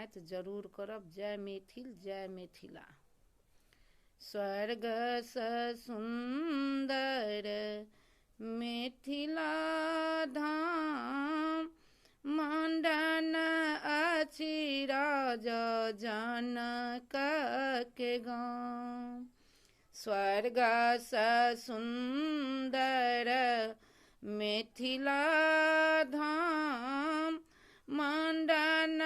Subscribe जरूर करब। जय मैथिल जय मिथिला। स्वर्ग स सुंदर मिथिला धाम, मंडन अछि राजा जनक के गाम। स्वर्ग स सुंदर मिथिला धाम, मंडन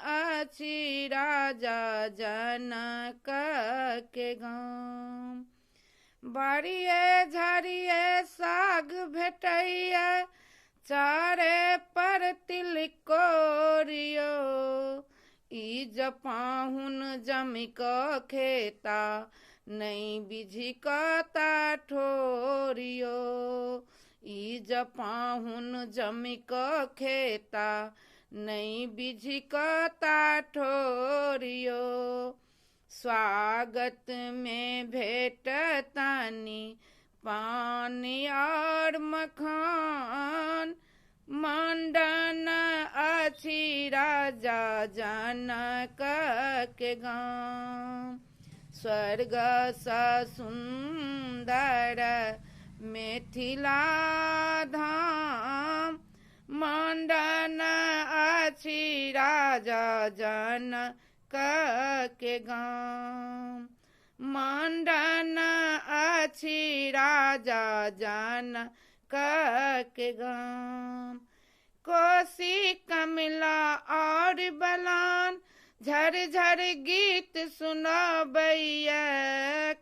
अछि राजा जनक के गाम। बाड़िए झाड़िए साग भेटैया, चारे पर तिलकोरियो। ई जपाहुन जमि क खेता, नहीं बिझी कता ठोरियो। ई जपाहुन जमि क खेता, नहीं बिझी कता ठोरियो। स्वागत में भेटतानी पानी और मखान, मंडन अछि राजा जनक के गाम। स्वर्ग स सुंदर मिथिला धाम, मंडन अछि राजा जनक के गाम। मंडन अछि राजा जनक के गाम। कोसी कमला और बलान, झर झर गीत सुनाबैया।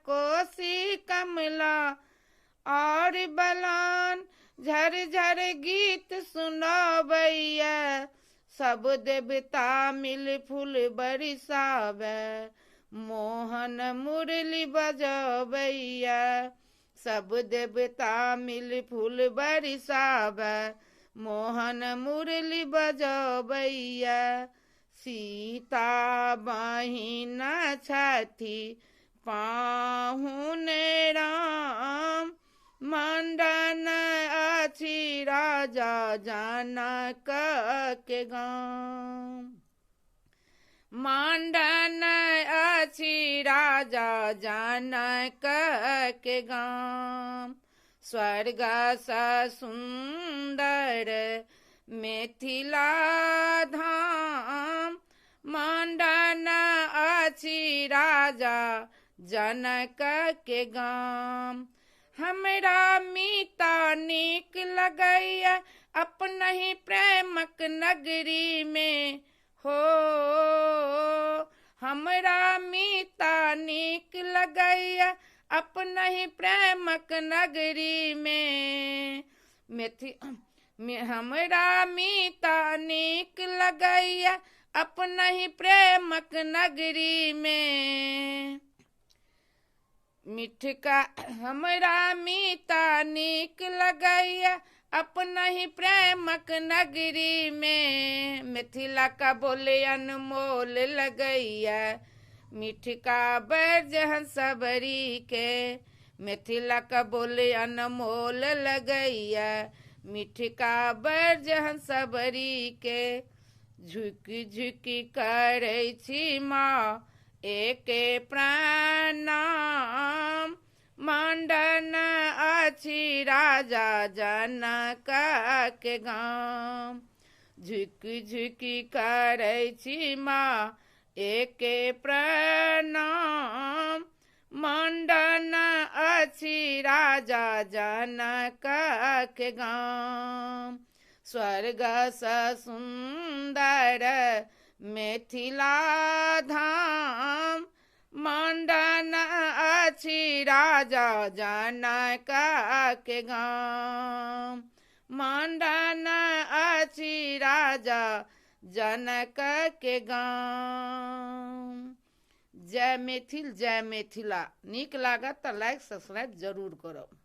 कोसी कमला और बलान, झर झर गीत सुनाबैया। सब देवता मिल फूल बरसावे, मोहन मुरली बजबैया। सब देवता मिल फूल बरसावे, मोहन मुरली बजबैया। सीता बहिन छथि पाहुन राम, मंडन अछि राजा जनक के गाम। मंडन अछि राजा जनक के गाम। स्वर्ग स सुंदर मिथिला धाम, मंडन अछि राजा जनक के गाम। हमरा मीता नीक लगैया, अपनहि प्रेमक नगरी में हो। हमरा मीता नीक लगैया, अपनहि प्रेमक नगरी में। हमरा मीता नीक लगैया, अपनहि प्रेमक नगरी में। मिठका हमरा मीता नीक लगैया, अपनहि प्रेमक नगरी में। मिथिला का बोले अनमोल लगैया, मिठका बरज हंसबरी के। मिथिला का बोले अनमोल लगैया, मिठका बरज हंसबरी के। झुकी झुकी करै छी माँ एके प्रणाम, मंडन अछि राजा जनक के गाम। झुकी झुकी करै छी माँ एके प्रणाम, मंडन अछि राजा जनक के गाम। स्वर्ग स सुंदर मिथिला धाम, मंडन अछि राजा जनक के गाम। मंडन अछि राजा जनक के गाम। जय मैथिल जय मिथिला। नीक लागत तो लाइक सब्सक्राइब जरूर करब।